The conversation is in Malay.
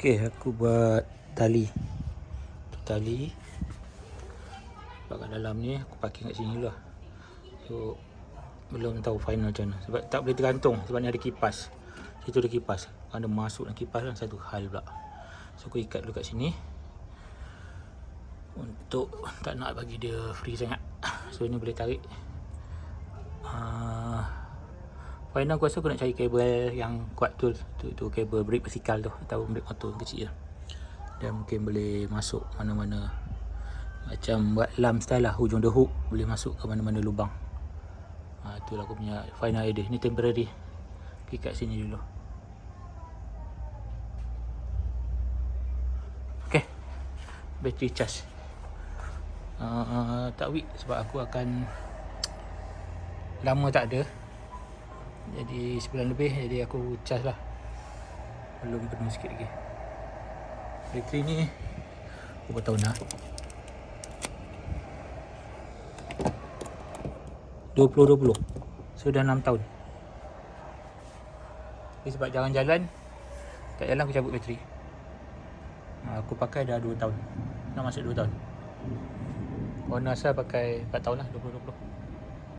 Okay, aku buat tali. Tali kat dalam ni aku parking kat sini dulu lah. So belum tahu final macam mana. Sebab tak boleh tergantung sebab ni ada kipas. Situ ada kipas. Kalau masuk dalam kipas kan satu hal pula. So aku ikat dulu kat sini. Untuk tak nak bagi dia free sangat. So ni boleh tarik. Final aku rasa aku nak cari kabel yang kuat tu. Tu kabel brake basikal tu atau brake motor kecil lah. Dan mungkin boleh masuk mana-mana. Macam buat lam style lah. Hujung the hook boleh masuk ke mana-mana lubang. Itulah aku punya final idea. Ni temporary. Pergi kat sini dulu. Okay. Battery charge. Tak week sebab aku akan lama tak ada. Jadi sebulan lebih. Jadi aku charge lah. Belum penuh sikit lagi. Bateri ni berapa tahun dah? 2020. So dah 6 tahun. Jadi sebab jalan-jalan, kat jalan aku cabut bateri. Aku pakai dah 2 tahun. Nak masuk 2 tahun. Warna asal pakai 4 tahun lah, 2020.